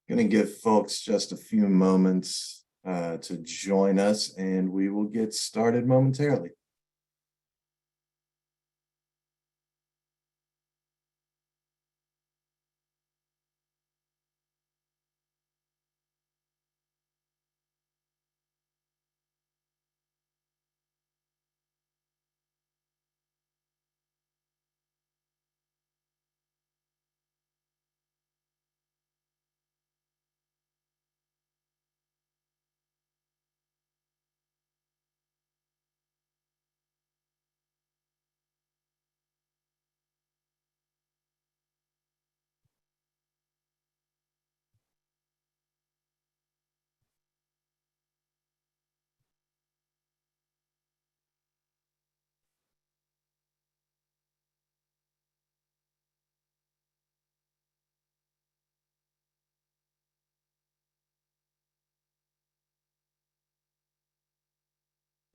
Going to give folks just a few moments to join us, and we will get started momentarily.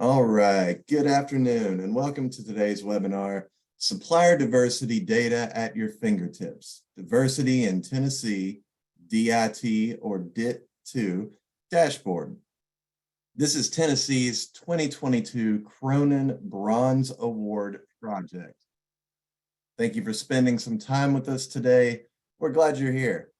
All right, good afternoon and welcome to today's webinar, Supplier Diversity Data at Your Fingertips, Diversity in Tennessee, DIT or DIT-II Dashboard. This is Tennessee's 2022 Cronin Bronze Award project. Thank you for spending some time with us today. We're glad you're here.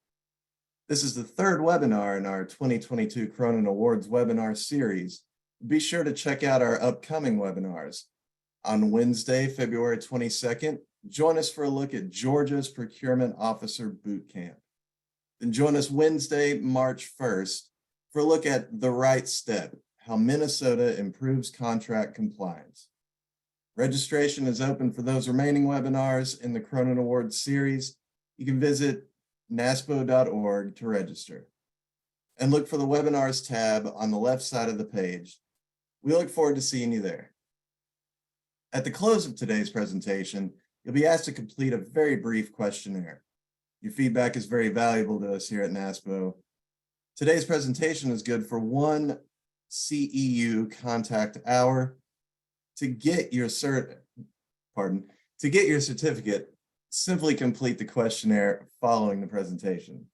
This is the third webinar in our 2022 Cronin Awards webinar series. Be sure to check out our upcoming webinars. On Wednesday, February 22nd, join us for a look at Georgia's Procurement Officer Boot Camp. Then join us Wednesday, March 1st, for a look at The Right Step, how Minnesota improves contract compliance. Registration is open for those remaining webinars in the Cronin Awards series. You can visit naspo.org to register. And look for the webinars tab on the left side of the page. We look forward to seeing you there. At the close of today's presentation, you'll be asked to complete a very brief questionnaire. Your feedback is very valuable to us here at NASPO. Today's presentation is good for 1 CEU contact hour. To get your certificate, simply complete the questionnaire following the presentation.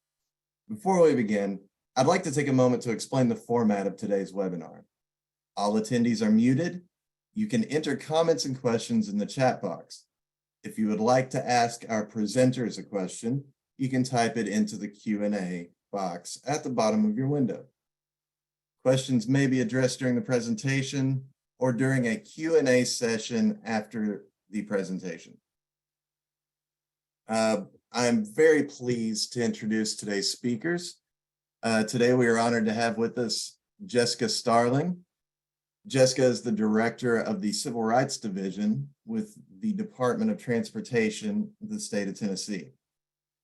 Before we begin, I'd like to take a moment to explain the format of today's webinar. All attendees are muted. You can enter comments and questions in the chat box. If you would like to ask our presenters a question, you can type it into the Q&A box at the bottom of your window. Questions may be addressed during the presentation or during a Q&A session after the presentation. I'm very pleased to introduce today's speakers. Today we are honored to have with us Jessica Starling. Jessica is the director of the Civil Rights Division with the Department of Transportation of the state of Tennessee.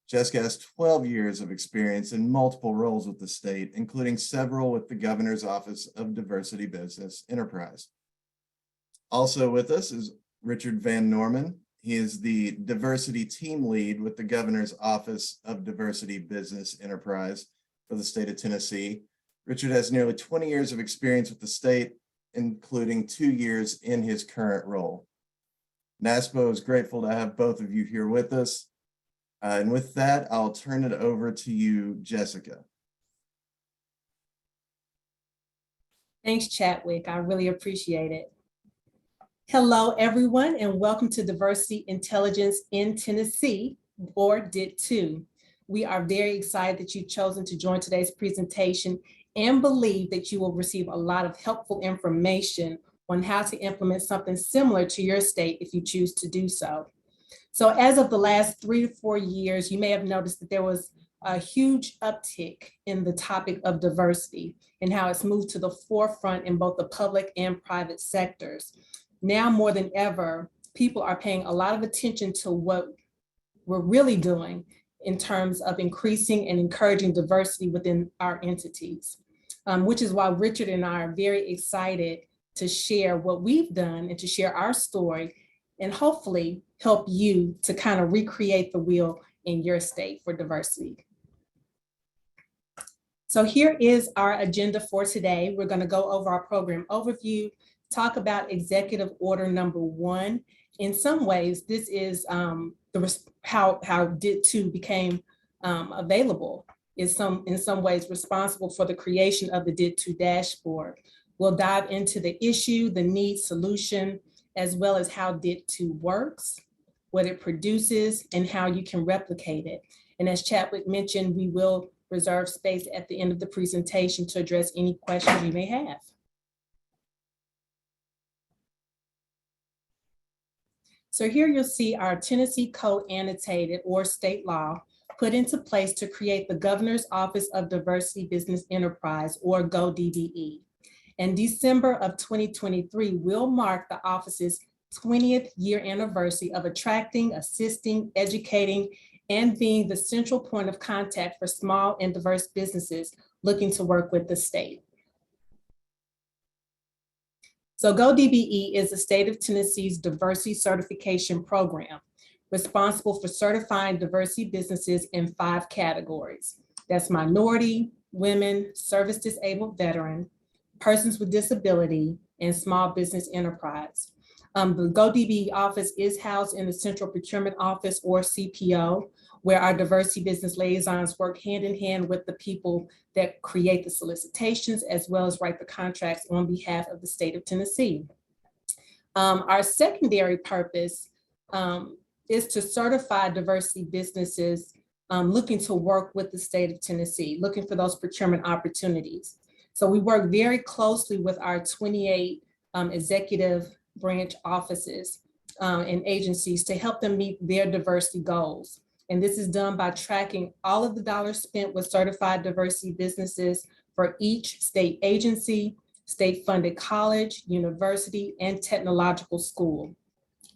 Jessica has 12 years of experience in multiple roles with the state, including several with the Governor's Office of Diversity Business Enterprise. Also with us is Richard Van Norman. He is the diversity team lead with the Governor's Office of Diversity Business Enterprise for the state of Tennessee. Richard has nearly 20 years of experience with the state, including 2 years in his current role. NASPO is grateful to have both of you here with us. And with that, I'll turn it over to you, Jessica. Thanks, Chadwick. I really appreciate it. Hello, everyone, and welcome to Diversity Intelligence in Tennessee, or DIT-II. We are very excited that you've chosen to join today's presentation and believe that you will receive a lot of helpful information on how to implement something similar to your state if you choose to do so. So as of the last 3 to 4 years, you may have noticed that there was a huge uptick in the topic of diversity and how it's moved to the forefront in both the public and private sectors. Now more than ever, people are paying a lot of attention to what we're really doing in terms of increasing and encouraging diversity within our entities, which is why Richard and I are very excited to share what we've done and to share our story and hopefully help you to kind of recreate the wheel in your state for diversity. So here is our agenda for today. We're going to go over our program overview, talk about Executive Order number 1. In some ways, this is how DIT-II became available. is in some ways responsible for the creation of the DIT-II dashboard. We'll dive into the issue, the need, solution, as well as how DIT-II works, what it produces, and how you can replicate it. And as Chadwick mentioned, we will reserve space at the end of the presentation to address any questions you may have. So here you'll see our Tennessee Code Annotated, or state law, put into place to create the Governor's Office of Diversity Business Enterprise, or GO-DBE. And December of 2023 will mark the office's 20th year anniversary of attracting, assisting, educating, and being the central point of contact for small and diverse businesses looking to work with the state. So GO-DBE is the state of Tennessee's diversity certification program, responsible for certifying diversity businesses in 5 categories. That's minority, women, service-disabled veteran, persons with disability, and small business enterprise. The GO-DBE office is housed in the Central Procurement Office, or CPO, where our diversity business liaisons work hand in hand with the people that create the solicitations as well as write the contracts on behalf of the state of Tennessee. Our secondary purpose is to certify diversity businesses looking to work with the state of Tennessee, looking for those procurement opportunities. So we work very closely with our 28 executive branch offices and agencies to help them meet their diversity goals. And this is done by tracking all of the dollars spent with certified diversity businesses for each state agency, state-funded college, university, and technological school.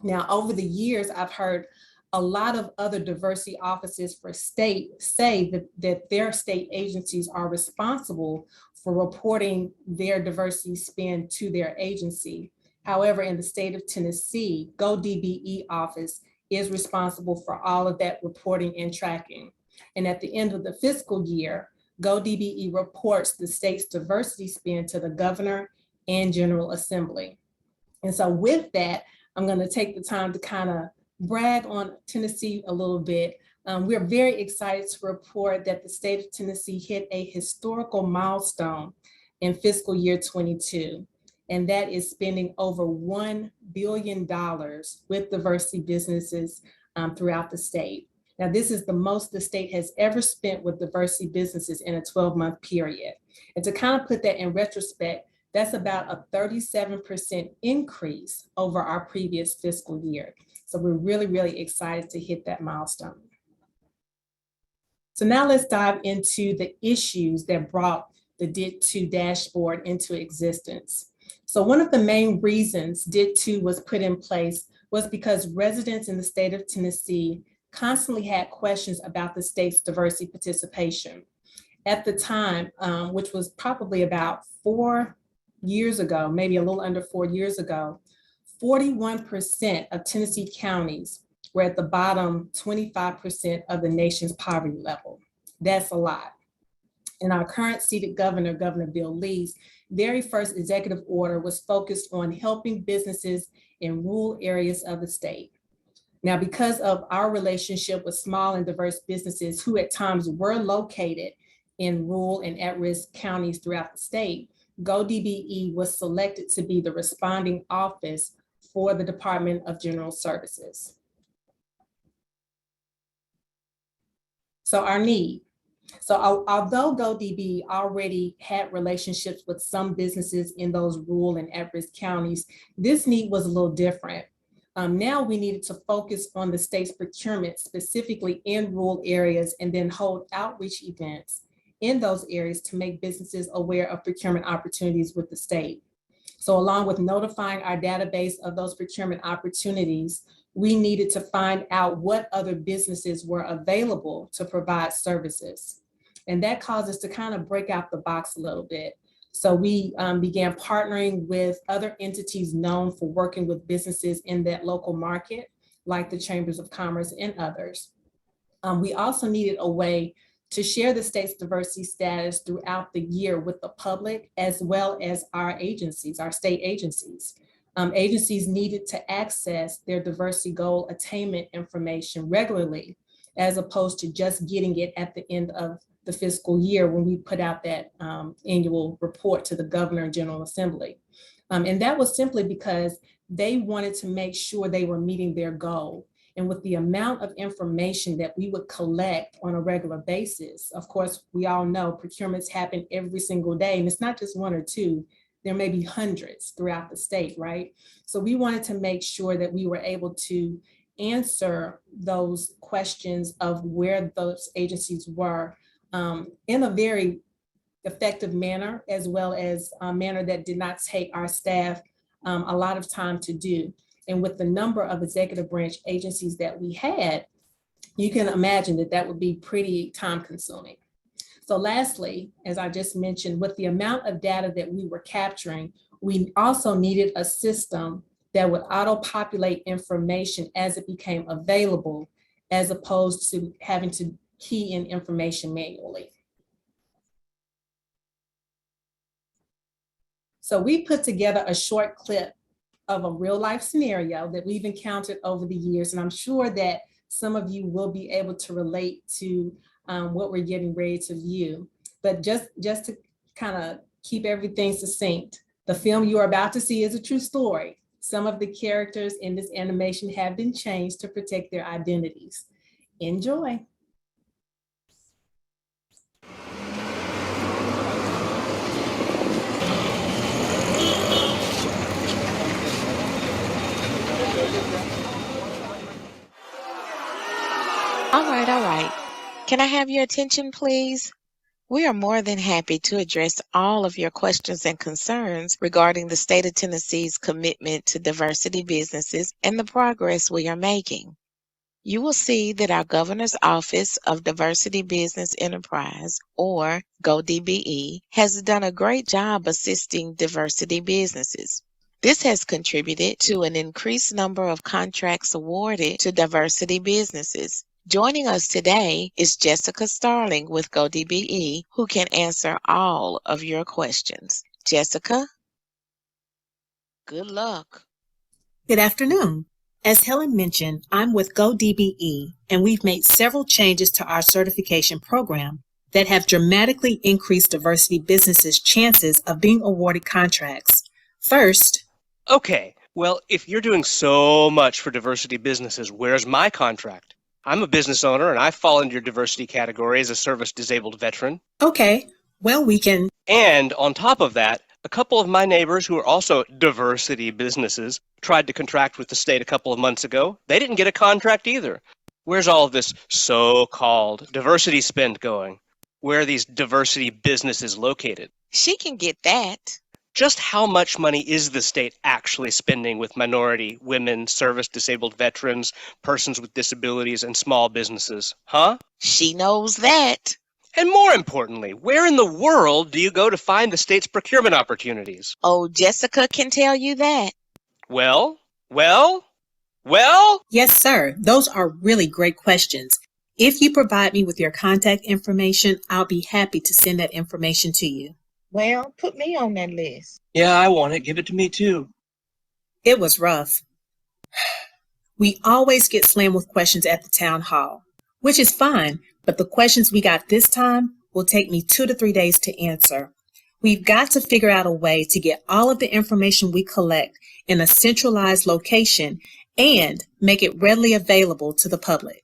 Now, over the years, I've heard a lot of other diversity offices for state say that their state agencies are responsible for reporting their diversity spend to their agency. However, in the state of Tennessee, GO-DBE office is responsible for all of that reporting and tracking. And at the end of the fiscal year, GO-DBE reports the state's diversity spend to the governor and General Assembly. And so with that, I'm going to take the time to kind of brag on Tennessee a little bit. We're very excited to report that the state of Tennessee hit a historical milestone in fiscal year 22. And that is spending over $1 billion with diversity businesses throughout the state. Now, this is the most the state has ever spent with diversity businesses in a 12-month period. And to kind of put that in retrospect, that's about a 37% increase over our previous fiscal year. So we're really, really excited to hit that milestone. So now let's dive into the issues that brought the DIT-II dashboard into existence. So one of the main reasons DIT-II was put in place was because residents in the state of Tennessee constantly had questions about the state's diversity participation. At the time, which was probably about 4 years ago, maybe a little under 4 years ago, 41% of Tennessee counties were at the bottom 25% of the nation's poverty level. That's a lot. And our current seated governor, Governor Bill Lee's very first executive order was focused on helping businesses in rural areas of the state. Now, because of our relationship with small and diverse businesses who at times were located in rural and at-risk counties throughout the state, GO-DBE was selected to be the responding office for the Department of General Services. So our need. So although GO-DBE already had relationships with some businesses in those rural and at-risk counties, this need was a little different. Now we needed to focus on the state's procurement, specifically in rural areas, and then hold outreach events in those areas to make businesses aware of procurement opportunities with the state. So along with notifying our database of those procurement opportunities, we needed to find out what other businesses were available to provide services. And that caused us to kind of break out the box a little bit. So we began partnering with other entities known for working with businesses in that local market, like the Chambers of Commerce and others. We also needed a way to share the state's diversity status throughout the year with the public, as well as our agencies, our state agencies. Agencies needed to access their diversity goal attainment information regularly, as opposed to just getting it at the end of the fiscal year when we put out that annual report to the Governor and General Assembly. And that was simply because they wanted to make sure they were meeting their goal. And with the amount of information that we would collect on a regular basis, of course, we all know procurements happen every single day, and it's not just one or two, there may be hundreds throughout the state, right? So we wanted to make sure that we were able to answer those questions of where those agencies were in a very effective manner, as well as a manner that did not take our staff a lot of time to do. And with the number of executive branch agencies that we had, you can imagine that that would be pretty time consuming. So lastly, as I just mentioned, with the amount of data that we were capturing, we also needed a system that would auto-populate information as it became available, as opposed to having to key in information manually. So we put together a short clip of a real life scenario that we've encountered over the years. And I'm sure that some of you will be able to relate to what we're getting ready to view. But just to kind of keep everything succinct, the film you are about to see is a true story. Some of the characters in this animation have been changed to protect their identities. Enjoy. All right. Can I have your attention, please? We are more than happy to address all of your questions and concerns regarding the state of Tennessee's commitment to diversity businesses and the progress we are making. You will see that our Governor's Office of Diversity Business Enterprise, or GoDBE, has done a great job assisting diversity businesses. This has contributed to an increased number of contracts awarded to diversity businesses. Joining us today is Jessica Starling with GoDBE, who can answer all of your questions. Jessica, good luck. Good afternoon. As Helen mentioned, I'm with GoDBE, and we've made several changes to our certification program that have dramatically increased diversity businesses' chances of being awarded contracts. First, okay, well, if you're doing so much for diversity businesses, where's my contract? I'm a business owner, and I fall into your diversity category as a service-disabled veteran. Okay, well, we can... And on top of that, a couple of my neighbors who are also diversity businesses tried to contract with the state a couple of months ago. They didn't get a contract either. Where's all of this so-called diversity spend going? Where are these diversity businesses located? She can get that. Just how much money is the state actually spending with minority, women, service-disabled veterans, persons with disabilities, and small businesses? Huh? She knows that. And more importantly, where in the world do you go to find the state's procurement opportunities? Oh, Jessica can tell you that. Well? Yes, sir. Those are really great questions. If you provide me with your contact information, I'll be happy to send that information to you. Well, put me on that list. Yeah, I want it. Give it to me too. It was rough. We always get slammed with questions at the town hall, which is fine, but the questions we got this time will take me 2 to 3 days to answer. We've got to figure out a way to get all of the information we collect in a centralized location and make it readily available to the public.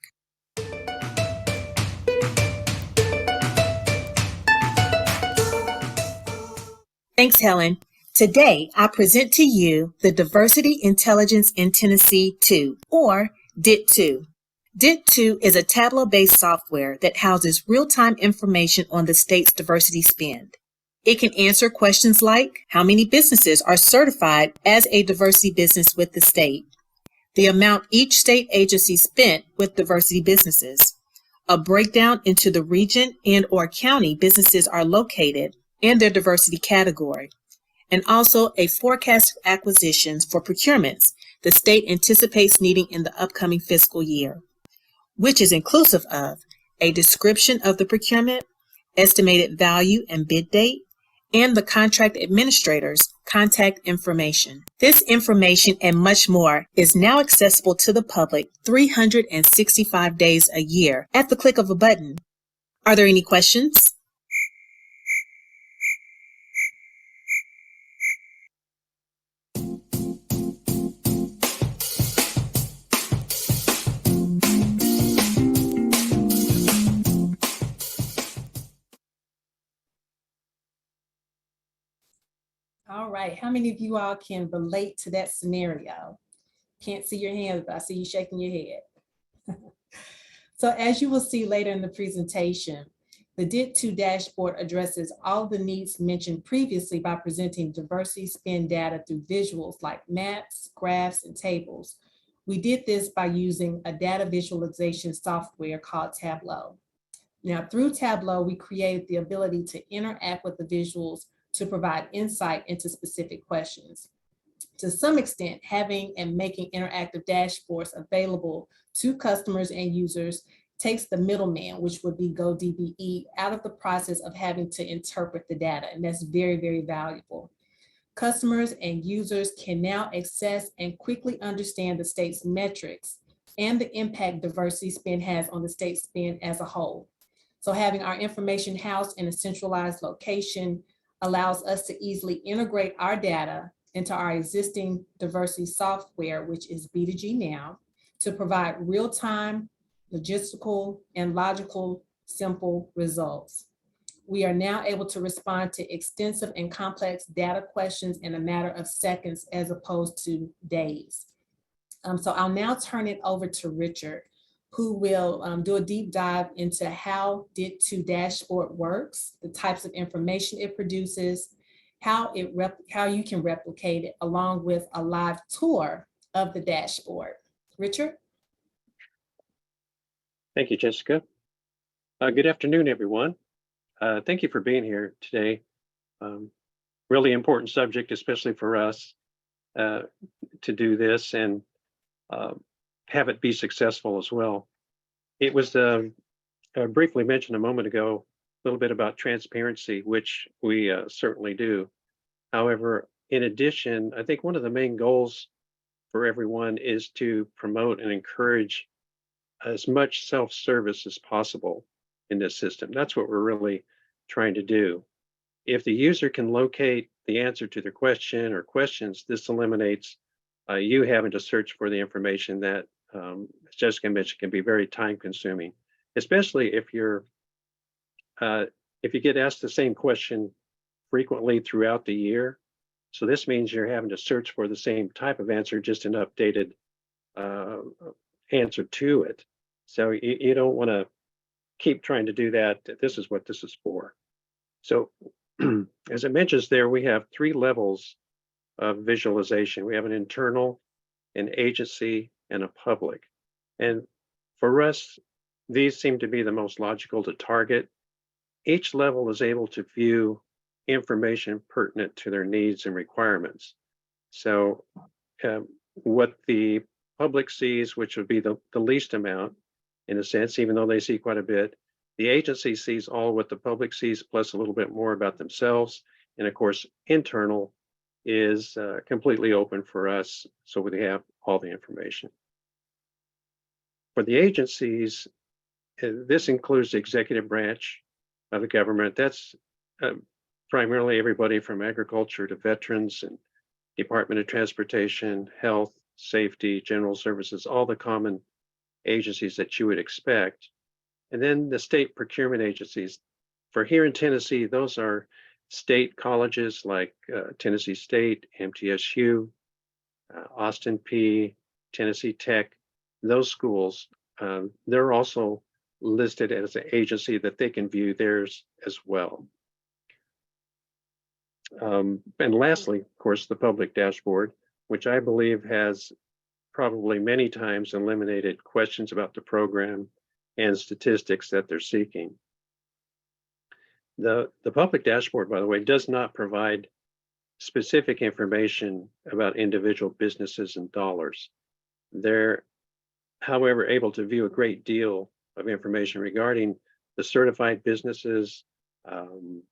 Thanks, Helen. Today, I present to you the Diversity Intelligence in Tennessee 2, or DIT-II. DIT-II is a Tableau-based software that houses real-time information on the state's diversity spend. It can answer questions like, how many businesses are certified as a diversity business with the state? The amount each state agency spent with diversity businesses. A breakdown into the region and/or county businesses are located and their diversity category, and also a forecast of acquisitions for procurements the state anticipates needing in the upcoming fiscal year, which is inclusive of a description of the procurement, estimated value and bid date, and the contract administrator's contact information. This information and much more is now accessible to the public 365 days a year at the click of a button. Are there any questions? All right, how many of you all can relate to that scenario? Can't see your hands, but I see you shaking your head. So as you will see later in the presentation, the DIT-II dashboard addresses all the needs mentioned previously by presenting diversity spend data through visuals like maps, graphs, and tables. We did this by using a data visualization software called Tableau. Now, through Tableau, we created the ability to interact with the visuals to provide insight into specific questions. To some extent, having and making interactive dashboards available to customers and users takes the middleman, which would be GoDBE, out of the process of having to interpret the data, and that's very, very valuable. Customers and users can now access and quickly understand the state's metrics and the impact diversity spend has on the state spend as a whole. So having our information housed in a centralized location allows us to easily integrate our data into our existing diversity software, which is B2G now, to provide real-time, logistical, and logical, simple results. We are now able to respond to extensive and complex data questions in a matter of seconds as opposed to days. So I'll now turn it over to Richard, who will do a deep dive into how DIT-II dashboard works, the types of information it produces, how you can replicate it, along with a live tour of the dashboard. Richard? Thank you, Jessica. Good afternoon, everyone. Thank you for being here today. Really important subject, especially for us to do this and have it be successful as well. It was briefly mentioned a moment ago, a little bit about transparency, which we certainly do. However, in addition, I think one of the main goals for everyone is to promote and encourage as much self-service as possible in this system. That's what we're really trying to do. If the user can locate the answer to their question or questions, this eliminates you having to search for the information that, as Jessica mentioned, can be very time-consuming, especially if you get asked the same question frequently throughout the year. So this means you're having to search for the same type of answer, just an updated answer to it. So you don't want to keep trying to do that. This is what this is for. So as it mentions there, we have 3 levels of visualization. We have an internal, an agency, and a public. And for us, these seem to be the most logical to target. Each level is able to view information pertinent to their needs and requirements. So what the public sees, which would be the least amount in a sense, even though they see quite a bit, the agency sees all what the public sees plus a little bit more about themselves. And of course, internal is completely open for us, so we have all the information. For the agencies, this includes the executive branch of the government. That's primarily everybody from agriculture to veterans and Department of Transportation, health, safety, general services, all the common agencies that you would expect. And then the state procurement agencies. For here in Tennessee, those are state colleges like Tennessee State, MTSU, Austin P, Tennessee Tech. Those schools, they're also listed as an agency that they can view theirs as well. And lastly, of course, the public dashboard, which I believe has probably many times eliminated questions about the program and statistics that they're seeking. The public dashboard, by the way, does not provide specific information about individual businesses and dollars. They're, however, able to view a great deal of information regarding the certified businesses,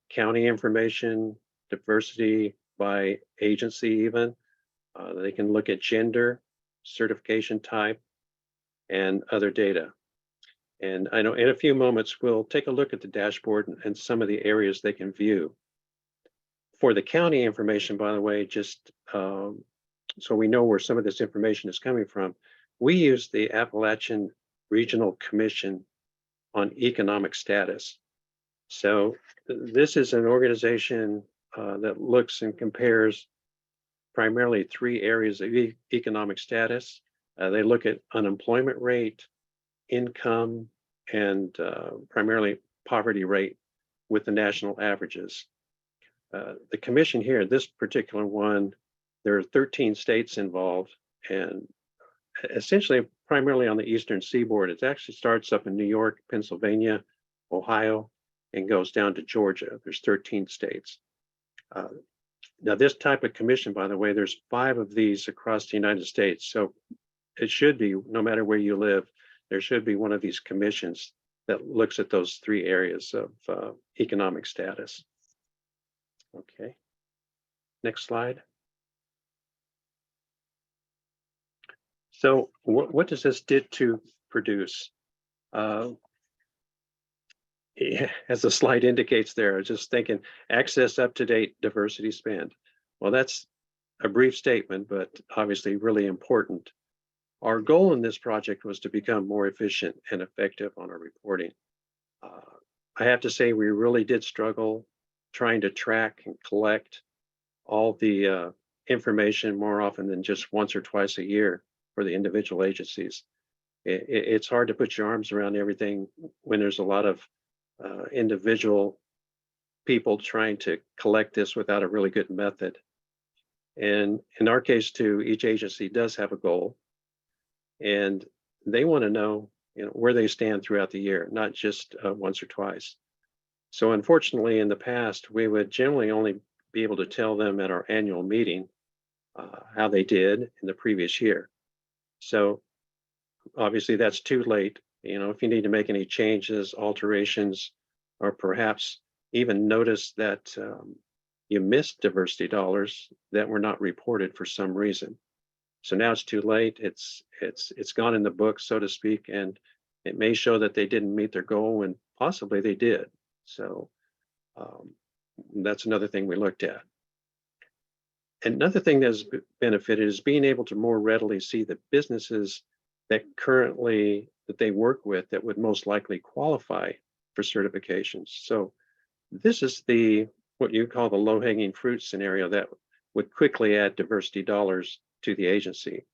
county information, diversity by agency even. They can look at gender, certification type, and other data. And I know in a few moments, we'll take a look at the dashboard and some of the areas they can view. For the county information, by the way, just so we know where some of this information is coming from, we use the Appalachian Regional Commission on Economic Status. So this is an organization that looks and compares primarily 3 areas of economic status. They look at unemployment rate, income, and primarily poverty rate with the national averages. The commission here, this particular one, there are 13 states involved, and essentially primarily on the eastern seaboard. It actually starts up in New York, Pennsylvania, Ohio, and goes down to Georgia. There's 13 states. Now this type of commission, by the way, there's 5 of these across the United States. So it should be, no matter where you live, there should be one of these commissions that looks at those 3 areas of economic status. Okay, next slide. So what does this DIT-II produce? As the slide indicates there, I was just thinking, access up-to-date diversity spend. Well, that's a brief statement, but obviously really important. Our goal in this project was to become more efficient and effective on our reporting. I have to say, we really did struggle trying to track and collect all the information more often than just once or twice a year for the individual agencies. It's hard to put your arms around everything when there's a lot of individual people trying to collect this without a really good method. And in our case too, each agency does have a goal, and they want to know, where they stand throughout the year, not just once or twice. So unfortunately, in the past, we would generally only be able to tell them at our annual meeting how they did in the previous year. So obviously that's too late. If you need to make any changes, alterations, or perhaps even notice that you missed diversity dollars that were not reported for some reason. So now it's too late. It's gone in the book, so to speak, and it may show that they didn't meet their goal when possibly they did. So that's another thing we looked at. Another thing that's benefited is being able to more readily see the businesses that they work with that would most likely qualify for certifications. So this is what you call the low-hanging fruit scenario that would quickly add diversity dollars to the agency.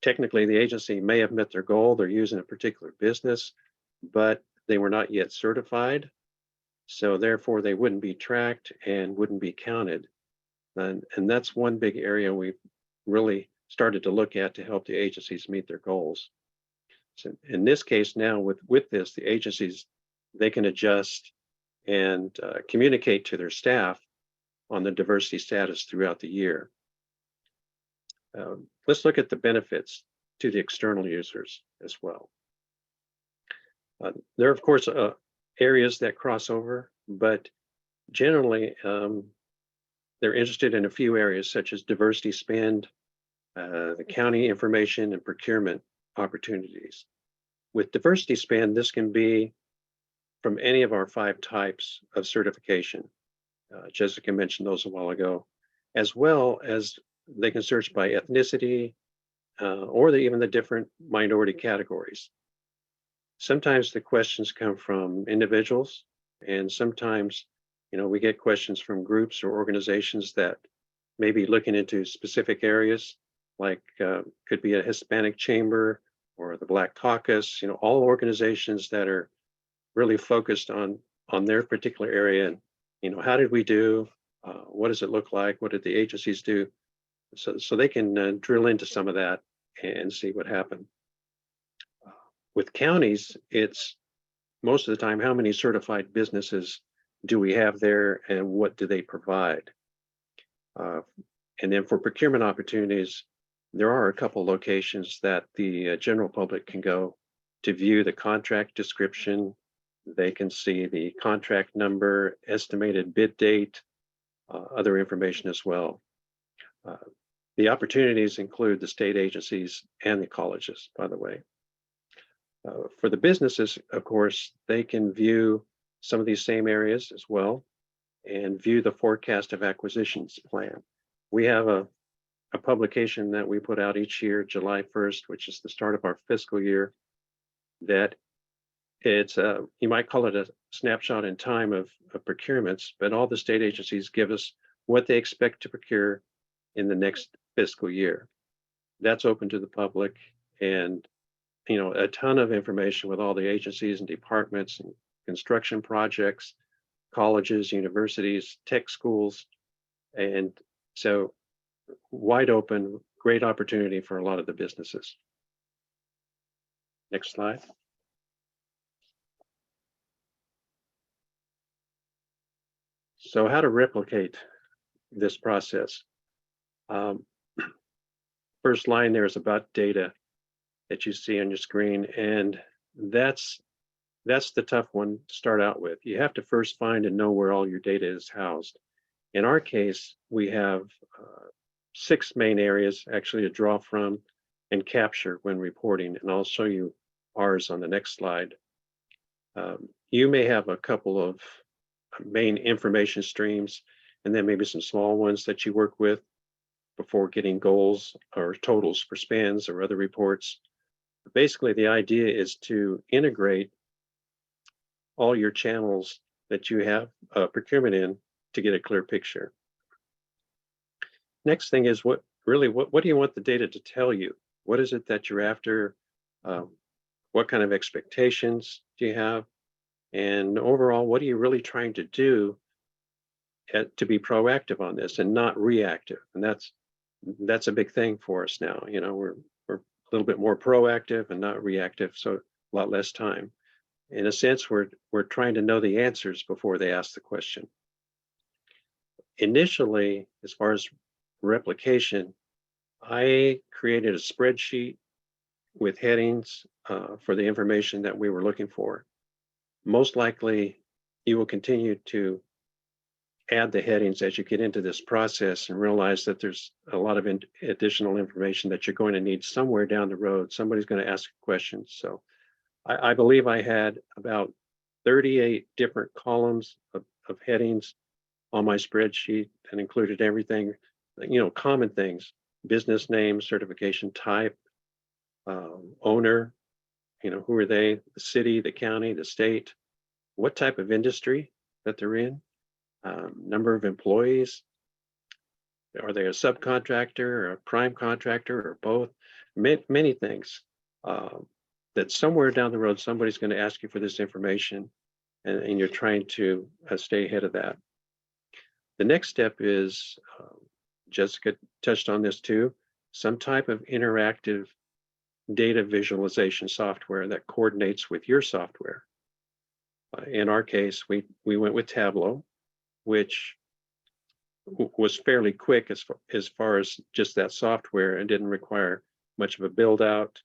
Technically, the agency may have met their goal. They're using a particular business, but they were not yet certified. So therefore, they wouldn't be tracked and wouldn't be counted. And that's one big area we've really started to look at to help the agencies meet their goals. So in this case now, with this, the agencies, they can adjust and communicate to their staff on the diversity status throughout the year. Let's look at the benefits to the external users as well. There are, of course, areas that cross over, but generally, they're interested in a few areas such as diversity spend, the county information, and procurement opportunities. With diversity spend, this can be from any of our 5 types of certification. Jessica mentioned those a while ago, as well as they can search by ethnicity or even the different minority categories. Sometimes the questions come from individuals, and sometimes we get questions from groups or organizations that may be looking into specific areas, like could be a Hispanic chamber or the Black Caucus, all organizations that are really focused on their particular area. And, how did we do? What does it look like? What did the agencies do? So they can drill into some of that and see what happened. With counties, it's most of the time, how many certified businesses do we have there and what do they provide? And then for procurement opportunities, there are a couple locations that the general public can go to view the contract description. They can see the contract number, estimated bid date, other information as well. The opportunities include the state agencies and the colleges, by the way. For the businesses, of course, they can view some of these same areas as well and view the forecast of acquisitions plan. We have a publication that we put out each year, July 1st, which is the start of our fiscal year, that it's you might call it a snapshot in time of procurements, but all the state agencies give us what they expect to procure in the next fiscal year. That's open to the public, and a ton of information with all the agencies and departments and construction projects, colleges, universities, tech schools, and so wide open, great opportunity for a lot of the businesses. Next slide. So how to replicate this process? First line there is about data that you see on your screen, and that's the tough one to start out with. You have to first find and know where all your data is housed. In our case, we have 6 main areas actually to draw from and capture when reporting, and I'll show you ours on the next slide. You may have a couple of main information streams, and then maybe some small ones that you work with before getting goals or totals for spans or other reports. But basically, the idea is to integrate all your channels that you have procurement in to get a clear picture. Next thing is what do you want the data to tell you? What is it that you're after? What kind of expectations do you have? And overall, what are you really trying to do to be proactive on this and not reactive? And that's a big thing for us now. We're a little bit more proactive and not reactive, so a lot less time. In a sense, we're trying to know the answers before they ask the question. Initially, as far as replication, I created a spreadsheet with headings for the information that we were looking for. Most likely, you will continue to add the headings as you get into this process and realize that there's a lot of additional information that you're going to need somewhere down the road. Somebody's going to ask questions. So I believe I had about 38 different columns of headings on my spreadsheet and included everything, common things: business name, certification type, owner, who are they, the city, the county, the state, what type of industry that they're in, number of employees, are they a subcontractor or a prime contractor or both? Many things that somewhere down the road, somebody's going to ask you for this information, and you're trying to stay ahead of that. The next step is, Jessica touched on this too, some type of interactive data visualization software that coordinates with your software. In our case, we went with Tableau, which was fairly quick as far as just that software and didn't require much of a build out.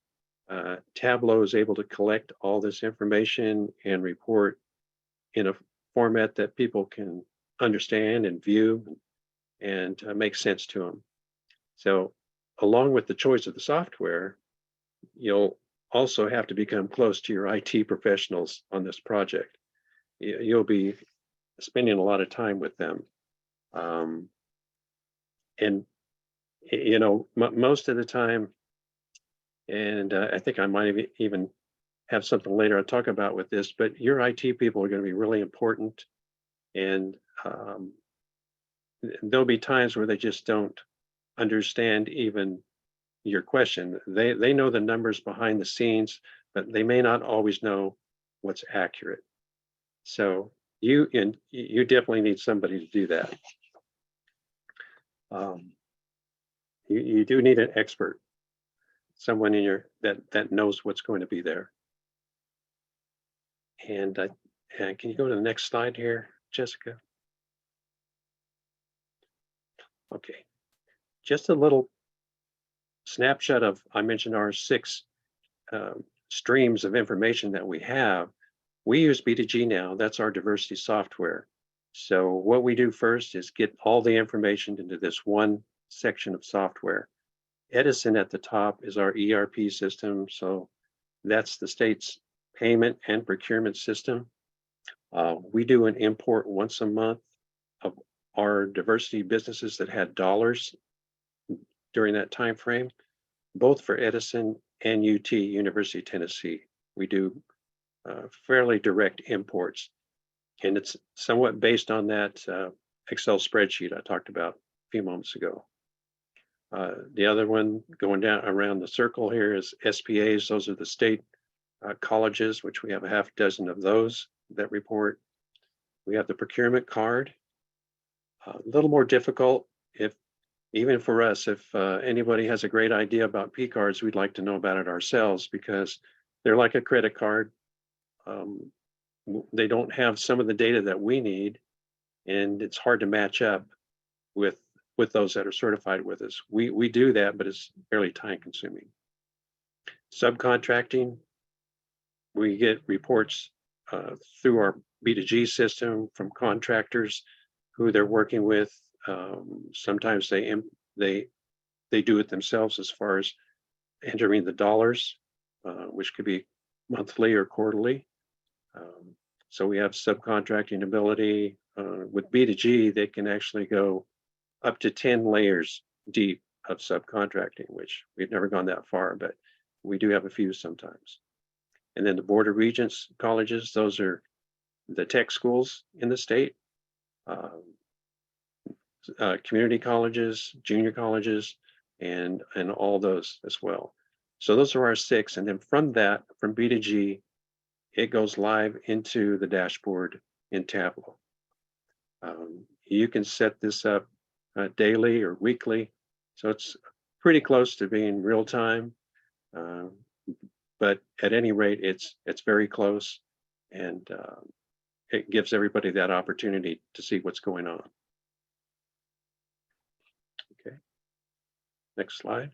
Tableau is able to collect all this information and report in a format that people can understand and view and make sense to them. So along with the choice of the software, you'll also have to become close to your IT professionals on this project. You'll be spending a lot of time with them. And, most of the time, and I think I might even have something later I'll talk about with this, but your IT people are going to be really important. And there'll be times where they just don't understand even your question. They know the numbers behind the scenes, but they may not always know what's accurate. So you definitely need somebody to do that. You do need an expert, someone in that knows what's going to be there. And can you go to the next slide here, Jessica? Okay, just a little snapshot of, I mentioned our 6 streams of information that we have. We use B2G now, that's our diversity software. So what we do first is get all the information into this one section of software. Edison at the top is our ERP system, so That's the state's payment and procurement system. We do an import once a month of our diversity businesses that had dollars during that time frame, both for Edison and UT, University of Tennessee. We do fairly direct imports, and it's somewhat based on that Excel spreadsheet I talked about a few moments ago. The other one going down around the circle here is SPAs. Those are the state colleges, which we have a half dozen of those that report. We have the procurement card. A little more difficult, if even for us, if anybody has a great idea about P cards, we'd like to know about it ourselves, because they're like a credit card. They don't have some of the data that we need, and it's hard to match up with those that are certified with us. We do that, but it's fairly time consuming. Subcontracting, we get reports through our B2G system from contractors who they're working with. Sometimes they do it themselves as far as entering the dollars, which could be monthly or quarterly. So we have subcontracting ability. With B2G, they can actually go up to 10 layers deep of subcontracting, which we've never gone that far, but we do have a few sometimes. And then the Board of Regents colleges, those are the tech schools in the state, community colleges, junior colleges, and all those as well. So those are our 6. And then from that, from B2G, it goes live into the dashboard in Tableau. You can set this up daily or weekly, so it's pretty close to being real time. But at any rate, it's very close, and it gives everybody that opportunity to see what's going on. Okay, next slide.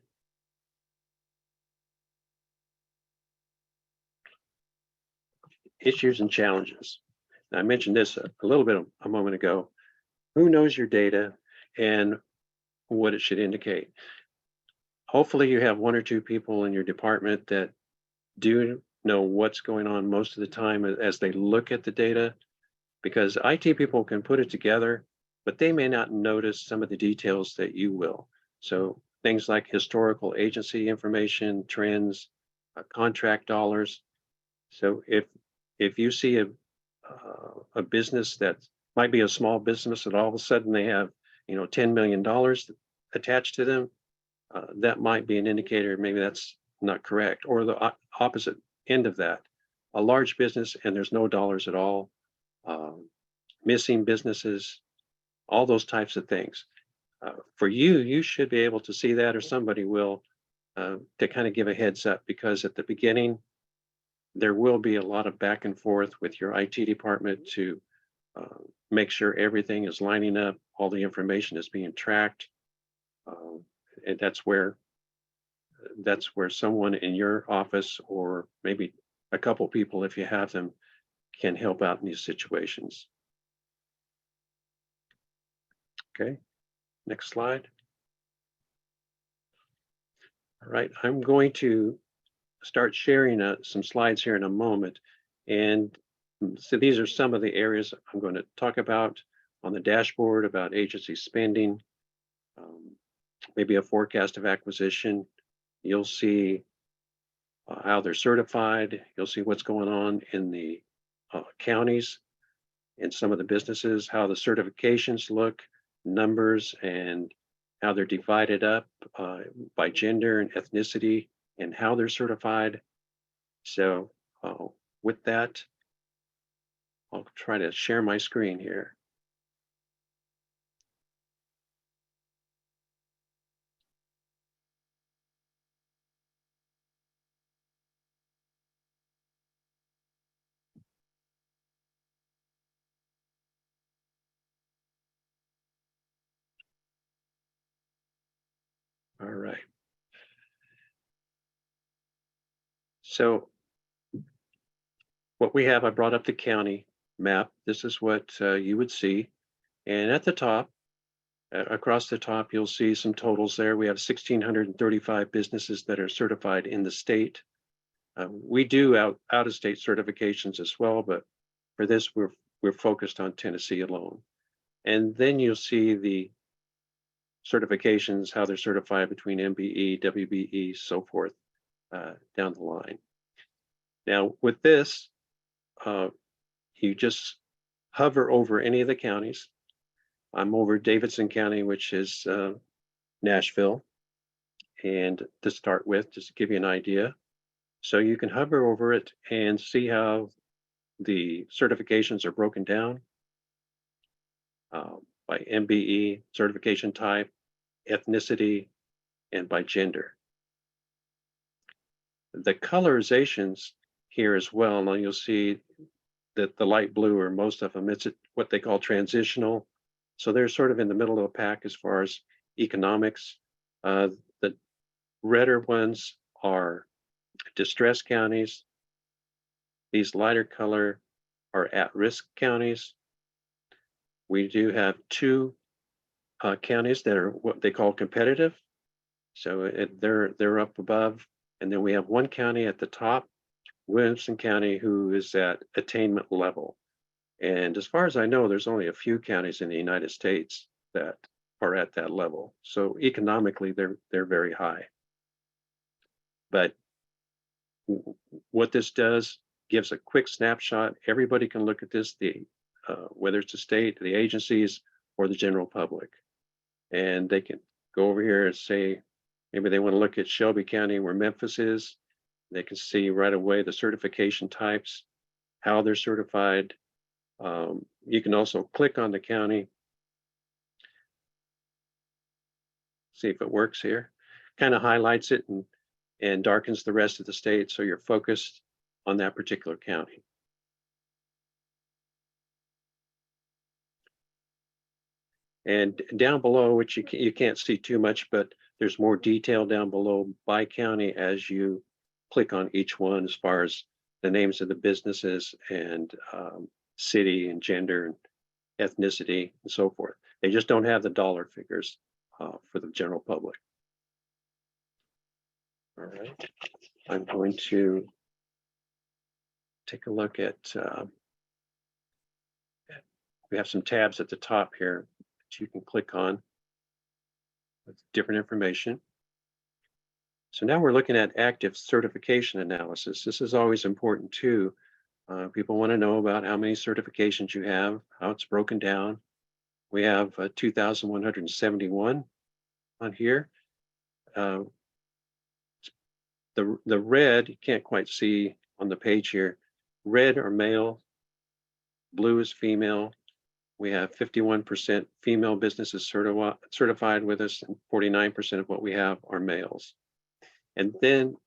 Issues and challenges. Now, I mentioned this a little bit a moment ago. Who knows your data and what it should indicate? Hopefully you have 1 or 2 people in your department that do know what's going on most of the time as they look at the data, because IT people can put it together, but they may not notice some of the details that you will. So things like historical agency information, trends, contract dollars. So if you see a business that might be a small business that all of a sudden they have, $10 million attached to them, that might be an indicator maybe that's not correct. Or the opposite end of that, a large business and there's no dollars at all, missing businesses, all those types of things. For you should be able to see that, or somebody will, to kind of give a heads up, because at the beginning, there will be a lot of back and forth with your IT department to make sure everything is lining up, all the information is being tracked. And that's where someone in your office, or maybe a couple people if you have them, can help out in these situations. Okay, next slide. All right, I'm going to start sharing some slides here in a moment. And so these are some of the areas I'm going to talk about on the dashboard, about agency spending, maybe a forecast of acquisition. You'll see how they're certified. You'll see what's going on in the counties and some of the businesses, how the certifications look, numbers, and how they're divided up by gender and ethnicity, and how they're certified. So with that, I'll try to share my screen here. All right. So what we have, I brought up the county map. This is what you would see. And at the top, across the top, you'll see some totals there. We have 1,635 businesses that are certified in the state. We do out-of-state certifications as well, but for this, we're focused on Tennessee alone. And then you'll see the certifications, how they're certified between MBE, WBE, so forth, down the line. Now, with this, you just hover over any of the counties. I'm over Davidson County, which is Nashville. And to start with, just to give you an idea. So you can hover over it and see how the certifications are broken down by MBE, certification type, ethnicity, and by gender. The colorizations here as well, now you'll see that the light blue, or most of them, it's what they call transitional. So they're sort of in the middle of the pack as far as economics. The redder ones are distressed counties. These lighter color are at-risk counties. We do have two counties that are what they call competitive. So they're up above. And then we have one county at the top, Williamson County, who is at attainment level. And as far as I know, there's only a few counties in the United States that are at that level. So economically, they're very high. But what this does gives a quick snapshot. Everybody can look at this, whether it's the state, the agencies, or the general public. And they can go over here and say, maybe they want to look at Shelby County, where Memphis is. They can see right away the certification types, how they're certified. You can also click on the county. See if it works here. Kind of highlights it and darkens the rest of the state, so you're focused on that particular county. And down below, which you can't see too much, but there's more detail down below by county as you click on each one, as far as the names of the businesses and city and gender and ethnicity and so forth. They just don't have the dollar figures for the general public. All right, I'm going to take a look at, we have some tabs at the top here that you can click on with different information. So now we're looking at active certification analysis. This is always important too. People want to know about how many certifications you have, how it's broken down. We have 2,171 on here. The red, you can't quite see on the page here. Red are male, blue is female. We have 51% female businesses certified with us, and 49% of what we have are males. And then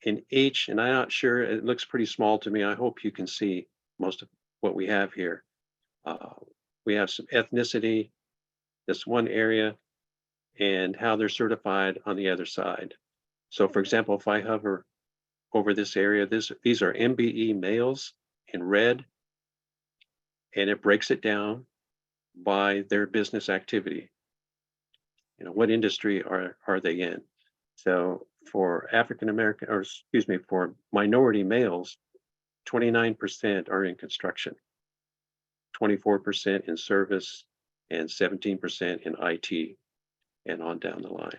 in each, and I'm not sure, it looks pretty small to me. I hope you can see most of what we have here. We have some ethnicity, this one area, and how they're certified on the other side. So for example, if I hover over this area, these are MBE males in red, and it breaks it down by their business activity. You know, what industry are they in? So for African American, or excuse me, for minority males, 29% are in construction, 24% in service, and 17% in IT, and on down the line.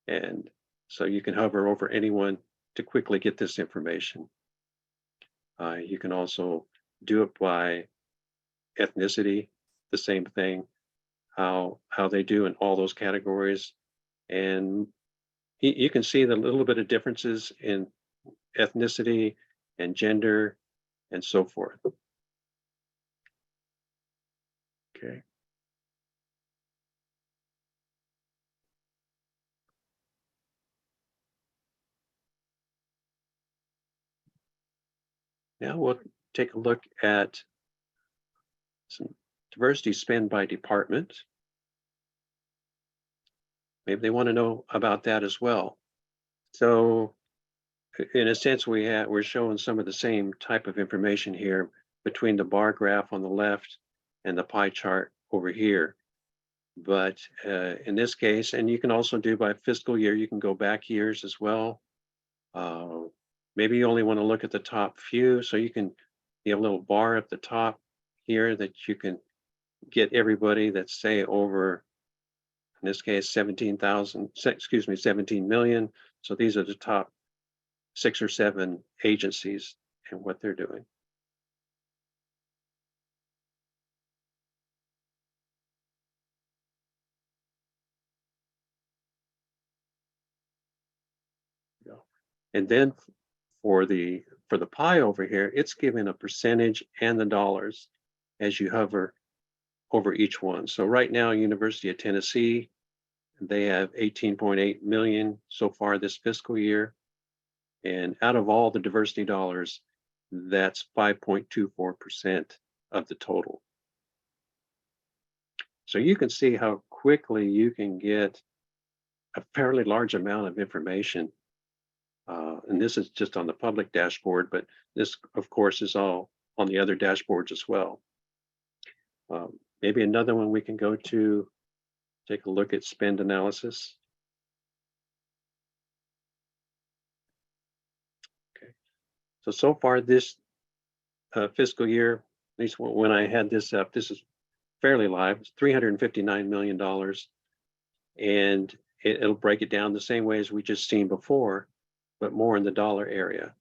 And so you can hover over anyone to quickly get this information. You can also do it by ethnicity, the same thing, how they do in all those categories. And you can see the little bit of differences in ethnicity and gender and so forth. Okay. Now we'll take a look at some diversity spend by department. Maybe they want to know about that as well. So in a sense, we're showing some of the same type of information here between the bar graph on the left and the pie chart over here. But in this case, and you can also do by fiscal year, you can go back years as well. Maybe you only want to look at the top few, so you have a little bar at the top here that you can get everybody that's say over, in this case, 17 million. So these are the top 6 or 7 agencies and what they're doing. And then for the pie over here, it's given a percentage and the dollars as you hover over each one. So right now, University of Tennessee, they have 18.8 million so far this fiscal year. And out of all the diversity dollars, that's 5.24% of the total. So you can see how quickly you can get a fairly large amount of information. And this is just on the public dashboard, but this, of course, is all on the other dashboards as well. Maybe another one we can go to, take a look at spend analysis. Okay, so far this fiscal year, at least when I had this up, this is fairly live, it's $359 million. And it'll break it down the same way as we just seen before, but more in the dollar area.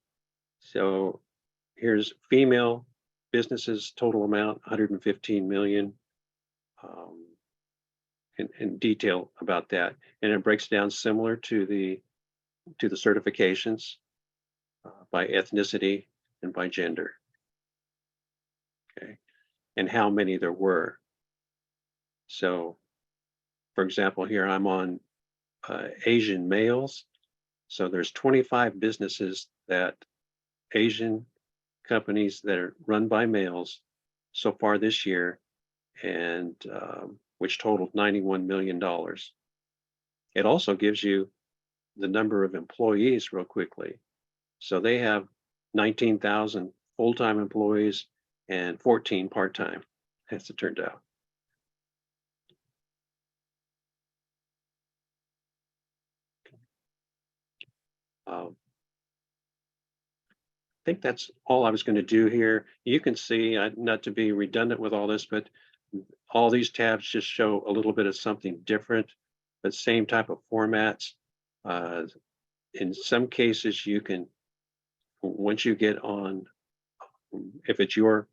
So here's female businesses total amount, 115 million, in detail about that. And it breaks down similar to the certifications by ethnicity and by gender. Okay, and how many there were. So, for example, here I'm on Asian males. So there's 25 businesses that Asian companies that are run by males so far this year, and which totaled $91 million. It also gives you the number of employees real quickly. So they have 19,000 full-time employees and 14 part-time, as it turned out. I think that's all I was going to do here. You can see, not to be redundant with all this, but all these tabs just show a little bit of something different, but same type of formats. In some cases, you can, once you get on, if it's your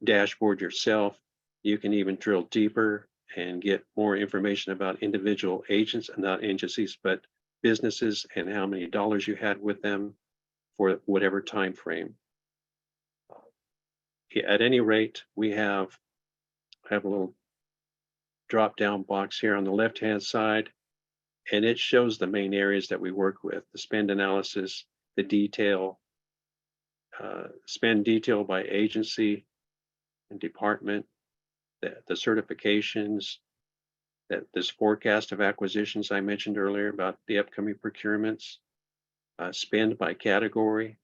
dashboard yourself, you can even drill deeper and get more information about individual agents and not agencies, but businesses and how many dollars you had with them for whatever time frame. At any rate, we have a little drop down box here on the left hand side, and it shows the main areas that we work with: the spend analysis, the detail, spend detail by agency and department, the certifications, this forecast of acquisitions I mentioned earlier about the upcoming procurements, spend by category.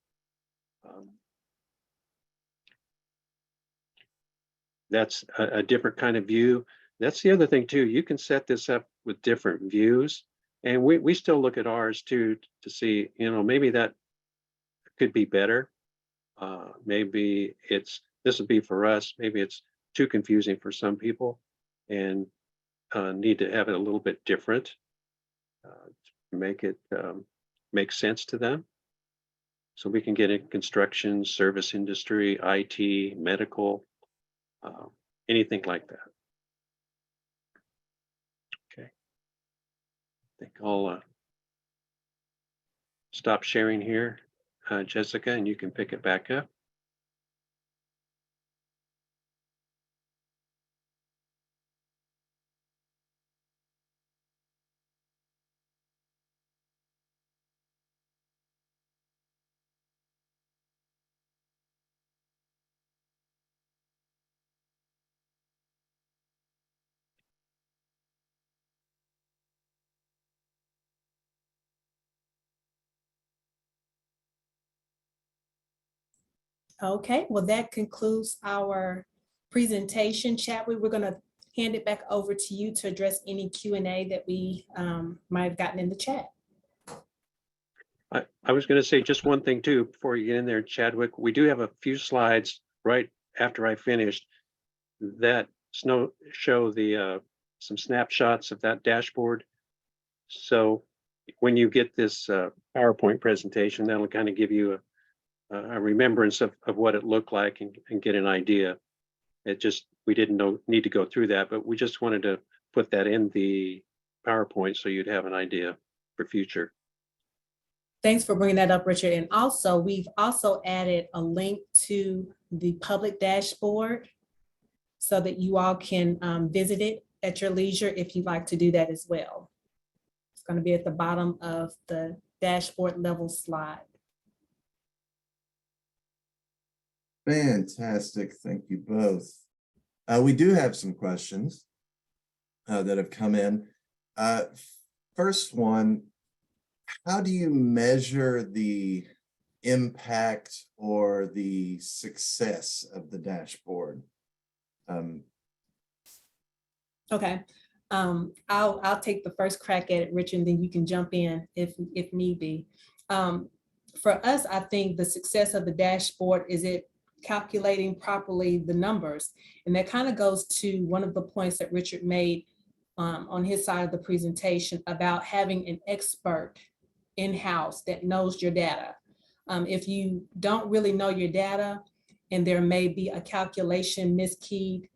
That's a different kind of view. That's the other thing too. You can set this up with different views, and we still look at ours too to see, maybe that could be better. Maybe this would be for us. Maybe it's too confusing for some people, and need to have it a little bit different to make it make sense to them. So we can get in construction, service industry, IT, medical, anything like that. Okay. I think I'll stop sharing here, Jessica, and you can pick it back up. Okay, well, that concludes our presentation. Chadwick, we're going to hand it back over to you to address any Q&A that we might have gotten in the chat. I was going to say just one thing too before you get in there, Chadwick. We do have a few slides right after I finished that show the some snapshots of that dashboard. So when you get this PowerPoint presentation, that'll kind of give you a remembrance of what it looked like and get an idea. We didn't need to go through that, but we just wanted to put that in the PowerPoint so you'd have an idea for future. Thanks for bringing that up, Richard. And also, we've also added a link to the public dashboard so that you all can visit it at your leisure if you'd like to do that as well. It's going to be at the bottom of the dashboard level slide. Fantastic. Thank you both. We do have some questions that have come in. First one, how do you measure the impact or the success of the dashboard? Okay, I'll take the first crack at it, Richard, and then you can jump in if need be. For us, I think the success of the dashboard is it calculating properly the numbers. And that kind of goes to one of the points that Richard made on his side of the presentation about having an expert in-house that knows your data. If you don't really know your data and there may be a calculation miskeyed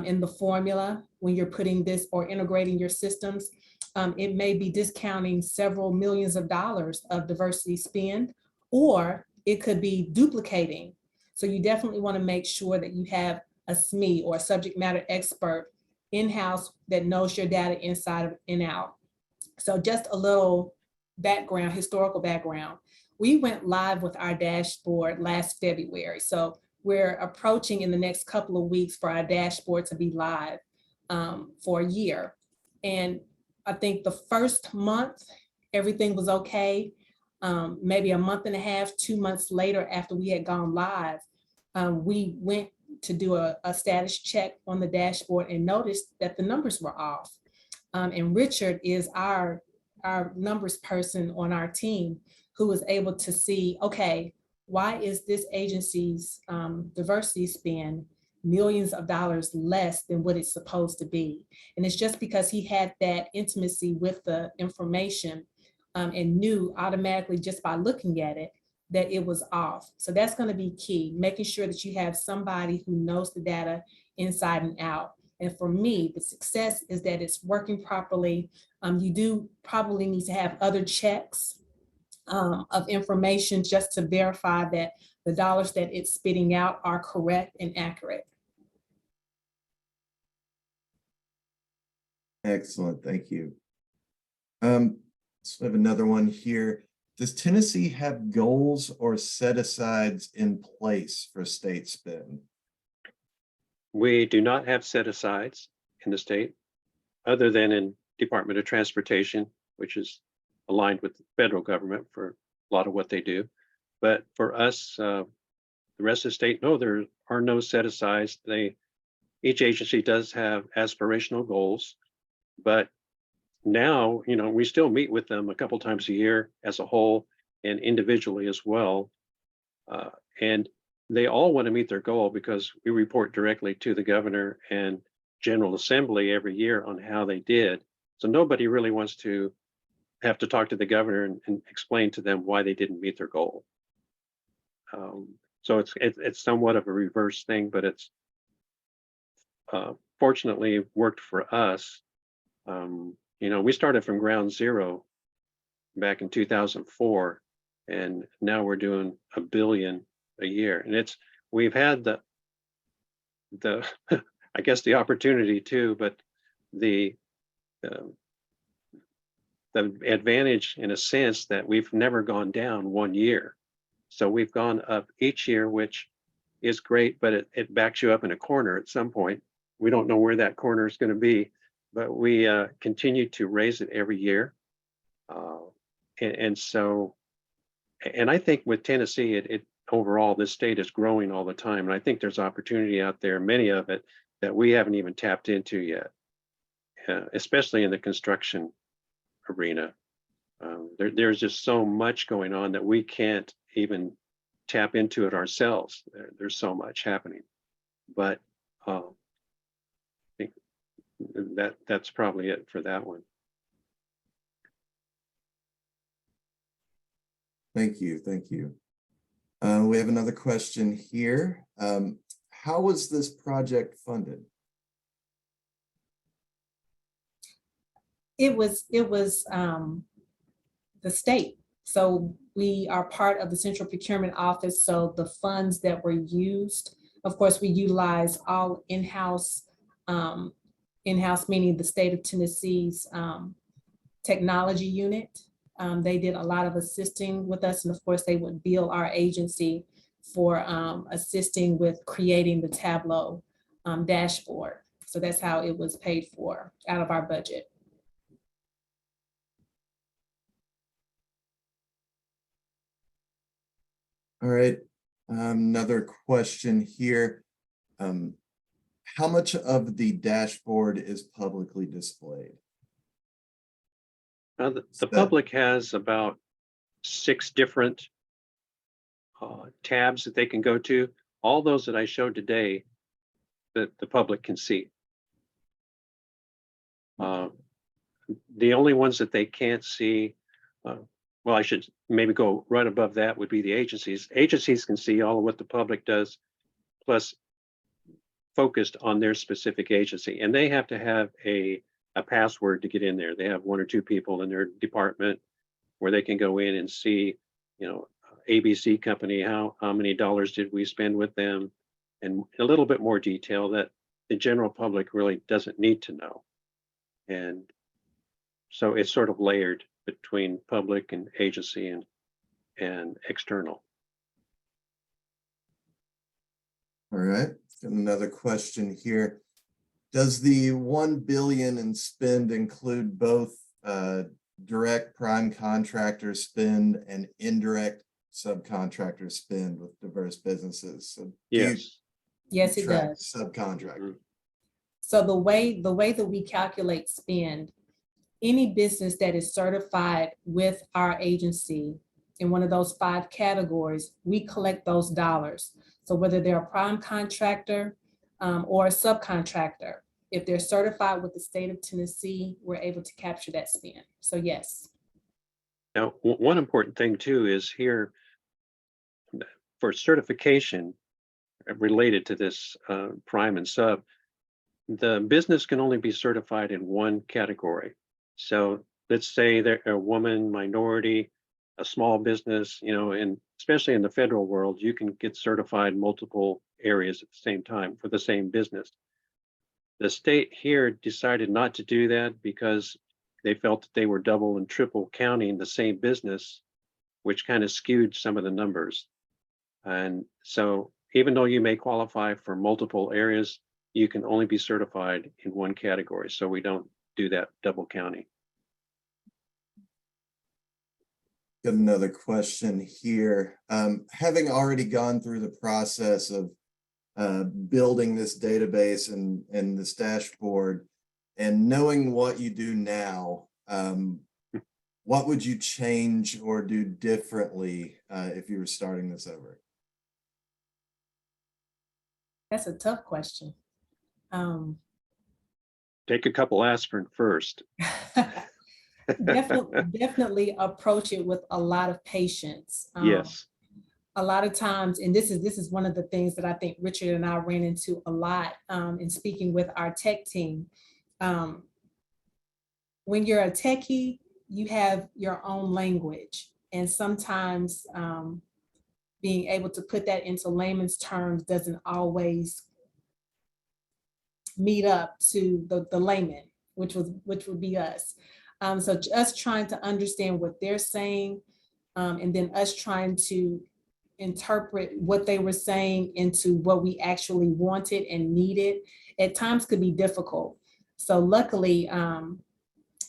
in the formula when you're putting this or integrating your systems, it may be discounting several millions of dollars of diversity spend, or it could be duplicating. So you definitely want to make sure that you have a SME or a subject matter expert in-house that knows your data inside and out. So just a little background, historical background. We went live with our dashboard last February. So we're approaching in the next couple of weeks for our dashboard to be live for a year. And I think the first month, everything was okay. Maybe a month and a half, 2 months later after we had gone live, we went to do a status check on the dashboard and noticed that the numbers were off. And Richard is our numbers person on our team who was able to see, okay, why is this agency's diversity spend millions of dollars less than what it's supposed to be? And it's just because he had that intimacy with the information and knew automatically just by looking at it that it was off. So that's going to be key, making sure that you have somebody who knows the data inside and out. And for me, the success is that it's working properly. You do probably need to have other checks of information just to verify that the dollars that it's spitting out are correct and accurate. Excellent, thank you. So I have another one here. Does Tennessee have goals or set-asides in place for state spend? We do not have set-asides in the state, other than in Department of Transportation, which is aligned with the federal government for a lot of what they do. But for us, the rest of the state, no, there are no set-asides. Each agency does have aspirational goals, but now, we still meet with them a couple times a year as a whole and individually as well. And they all want to meet their goal because we report directly to the governor and General Assembly every year on how they did. So nobody really wants to have to talk to the governor and explain to them why they didn't meet their goal. So it's somewhat of a reverse thing, but it's fortunately worked for us. We started from ground zero back in 2004, and now we're doing $1 billion a year. And we've had the I guess the opportunity too, but the advantage in a sense that we've never gone down 1 year. So we've gone up each year, which is great, but it backs you up in a corner at some point. We don't know where that corner is going to be, but we continue to raise it every year. And I think with Tennessee, it overall, this state is growing all the time. And I think there's opportunity out there, many of it, that we haven't even tapped into yet, especially in the construction arena. There's just so much going on that we can't even tap into it ourselves. There's so much happening, but I think that's probably it for that one. Thank you. Thank you. We have another question here. How was this project funded? It was the state. So we are part of the Central Procurement Office. So the funds that were used, of course, we utilize all in-house, meaning the state of Tennessee's technology unit. They did a lot of assisting with us. And of course, they would bill our agency for assisting with creating the Tableau dashboard. So that's how it was paid for out of our budget. All right, another question here. How much of the dashboard is publicly displayed? The public has about 6 different tabs that they can go to. All those that I showed today that the public can see. The only ones that they can't see, well, I should maybe go right above that, would be the agencies. Agencies can see all of what the public does, plus focused on their specific agency. And they have to have a password to get in there. They have 1 or 2 people in their department where they can go in and see, you know, ABC company, how many dollars did we spend with them, and a little bit more detail that the general public really doesn't need to know. And so it's sort of layered between public and agency and external. All right, got another question here. Does the 1 billion in spend include both direct prime contractor spend and indirect subcontractor spend with diverse businesses? So Yes. Yes, it track does. subcontractor. So the way that we calculate spend, any business that is certified with our agency in one of those 5 categories, we collect those dollars. So whether they're a prime contractor or a subcontractor, if they're certified with the state of Tennessee, we're able to capture that spend. So yes. Now, one important thing too is here for certification related to this prime and sub, the business can only be certified in one category. So let's say they're a woman, minority, a small business, you know, and especially in the federal world, you can get certified multiple areas at the same time for the same business. The state here decided not to do that because they felt that they were double and triple counting the same business, which kind of skewed some of the numbers. And so even though you may qualify for multiple areas, you can only be certified in one category. So we don't do that double counting. Got another question here. Having already gone through the process of building this database and this dashboard, and knowing what you do now, what would you change or do differently if you were starting this over? That's a tough question. Take a couple aspirin first. Definitely approach it with a lot of patience. Yes. A lot of times, and this is one of the things that I think Richard and I ran into a lot in speaking with our tech team. When you're a techie, you have your own language, and sometimes being able to put that into layman's terms doesn't always meet up to the layman, which would be us. So us trying to understand what they're saying, and then us trying to interpret what they were saying into what we actually wanted and needed, at times could be difficult. So luckily,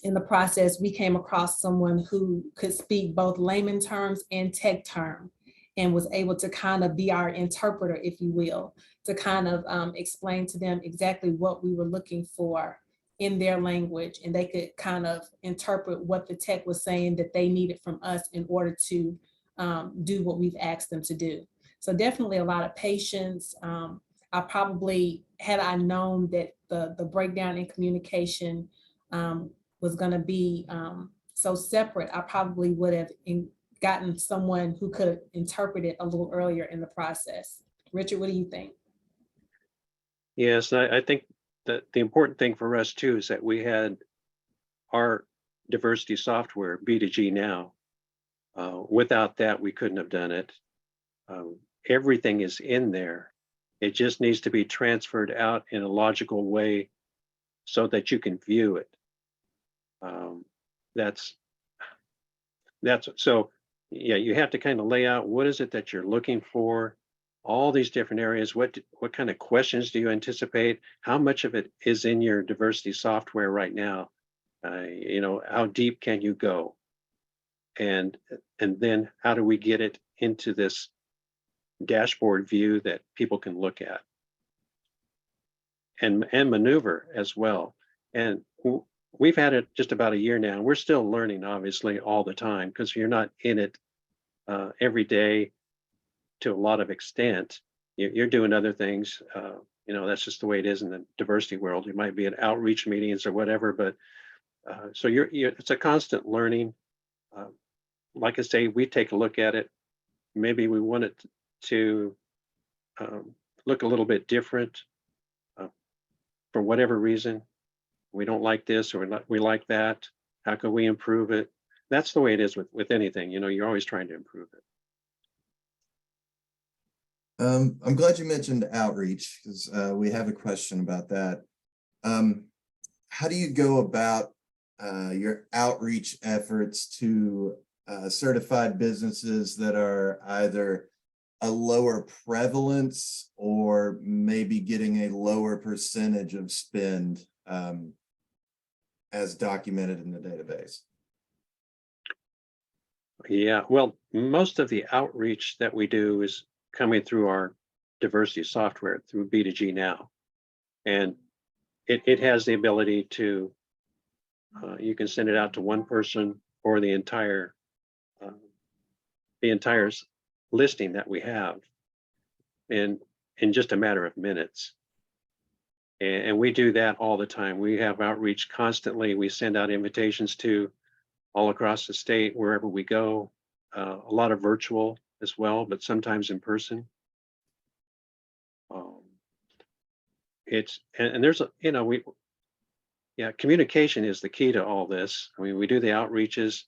in the process, we came across someone who could speak both layman terms and tech term, and was able to kind of be our interpreter, if you will, to kind of explain to them exactly what we were looking for in their language, and they could kind of interpret what the tech was saying that they needed from us in order to do what we've asked them to do. So definitely a lot of patience. I probably, had I known that the breakdown in communication was going to be so separate, I probably would have gotten someone who could interpret it a little earlier in the process. Richard, what do you think? Yes, I think that the important thing for us too is that we had our diversity software, B2G now. Without that, we couldn't have done it. Everything is in there. It just needs to be transferred out in a logical way so that you can view it. That's so, yeah, you have to kind of lay out what is it that you're looking for, all these different areas. What kind of questions do you anticipate? How much of it is in your diversity software right now? You know, how deep can you go? And then how do we get it into this dashboard view that people can look at and maneuver as well? And we've had it just about a year now. We're still learning, obviously, all the time, because you're not in it every day to a lot of extent. You're doing other things. You know, that's just the way it is in the diversity world. You might be at outreach meetings or whatever, but so it's a constant learning. Like I say, we take a look at it. Maybe we want it to look a little bit different for whatever reason. We don't like this, or we like that. How can we improve it? That's the way it is with anything. You know, you're always trying to improve it. I'm glad you mentioned outreach, because we have a question about that. How do you go about your outreach efforts to certified businesses that are either a lower prevalence or maybe getting a lower percentage of spend as documented in the database? Yeah, well, most of the outreach that we do is coming through our diversity software through B2G now. And it has the ability to, you can send it out to one person or the entire listing that we have in just a matter of minutes. And we do that all the time. We have outreach constantly. We send out invitations to all across the state, wherever we go, a lot of virtual as well, but sometimes in person. There's a, you know, communication is the key to all this. I mean, we do the outreaches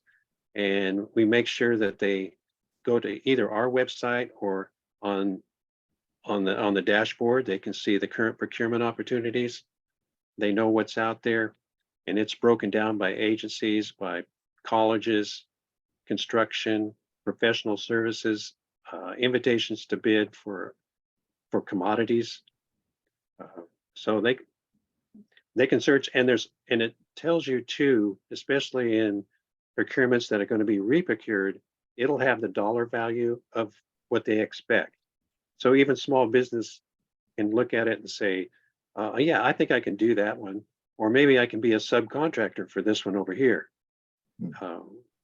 and we make sure that they go to either our website or on the dashboard. They can see the current procurement opportunities. They know what's out there, and it's broken down by agencies, by colleges, construction, professional services, invitations to bid for commodities. So they can search, and it tells you too, especially in procurements that are going to be reprocured, it'll have the dollar value of what they expect. So even small business can look at it and say, yeah, I think I can do that one, or maybe I can be a subcontractor for this one over here.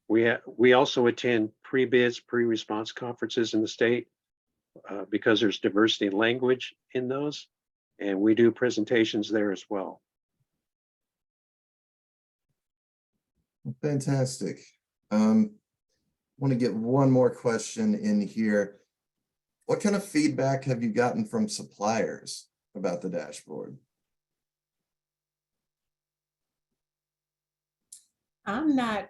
We also attend pre-bids, pre-response conferences in the state because there's diversity in language in those, and we do presentations there as well. Fantastic. I want to get one more question in here. What kind of feedback have you gotten from suppliers about the dashboard? I'm not,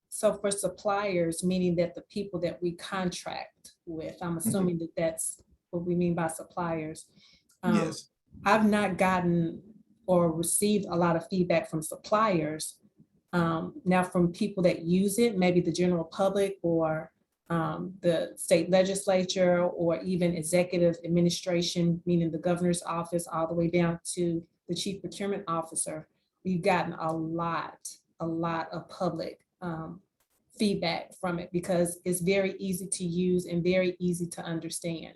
so for suppliers, meaning that the people that we contract with, I'm assuming that that's what we mean by suppliers. Yes. I've not gotten or received a lot of feedback from suppliers. Now from people that use it, maybe the general public or the state legislature or even executive administration, meaning the governor's office, all the way down to the chief procurement officer, we've gotten a lot of public feedback from it because it's very easy to use and very easy to understand.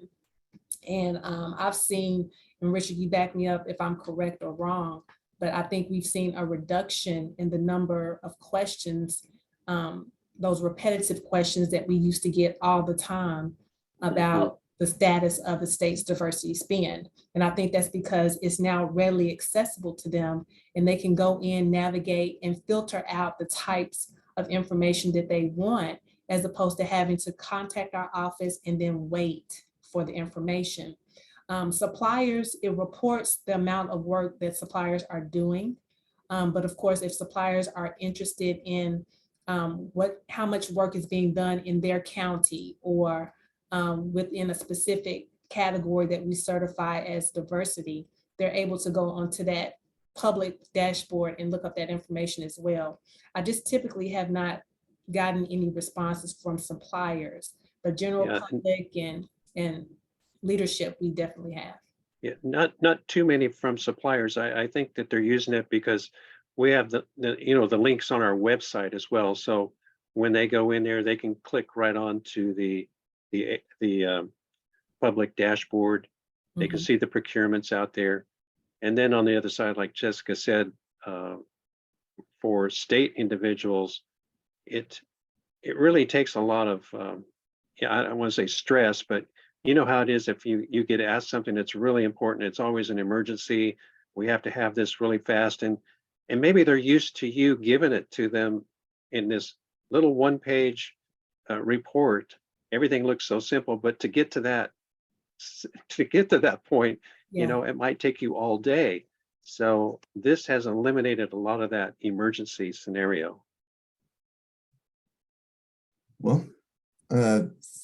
And I've seen and Richard, you back me up if I'm correct or wrong, but I think we've seen a reduction in the number of questions, those repetitive questions that we used to get all the time about the status of the state's diversity spend. And I think that's because it's now readily accessible to them, and they can go in, navigate, and filter out the types of information that they want, as opposed to having to contact our office and then wait for the information. Suppliers, it reports the amount of work that suppliers are doing. But of course, if suppliers are interested in how much work is being done in their county or within a specific category that we certify as diversity, they're able to go onto that public dashboard and look up that information as well. I just typically have not gotten any responses from suppliers, but general public and leadership, we definitely have. Yeah, not too many from suppliers. I think that they're using it because we have the links on our website as well. So when they go in there, they can click right on to the public dashboard. They can see the procurements out there. And then on the other side, like Jessica said, for state individuals, it really takes a lot of, I don't want to say stress, but you know how it is if you get asked something that's really important, it's always an emergency. We have to have this really fast. And maybe they're used to you giving it to them in this little one-page report. Everything looks so simple, but to get to that point, it might take you all day. So this has eliminated a lot of that emergency scenario. Well,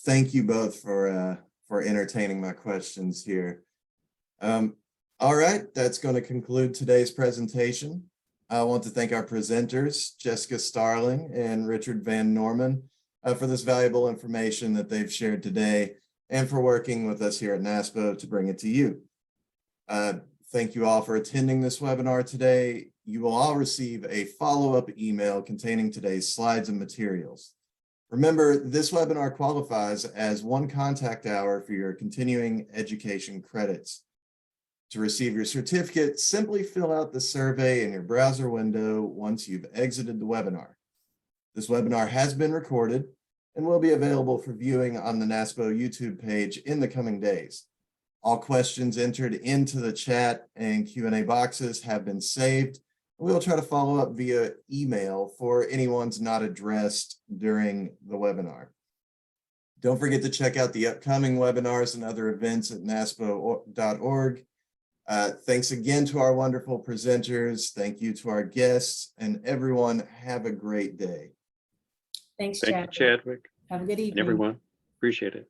thank you both for entertaining my questions here. All right, that's going to conclude today's presentation. I want to thank our presenters, Jessica Starling and Richard Van Norman, for this valuable information that they've shared today and for working with us here at NASPO to bring it to you. Thank you all for attending this webinar today. You will all receive a follow-up email containing today's slides and materials. Remember, this webinar qualifies as one contact hour for your continuing education credits. To receive your certificate, simply fill out the survey in your browser window once you've exited the webinar. This webinar has been recorded and will be available for viewing on the NASPO YouTube page in the coming days. All questions entered into the chat and Q&A boxes have been saved. We'll try to follow up via email for any ones not addressed during the webinar. Don't forget to check out the upcoming webinars and other events at naspo.org. Thanks again to our wonderful presenters. Thank you to our guests, and everyone have a great day. Thanks, Thank you, Chadwick. Have a good evening. And everyone, appreciate it.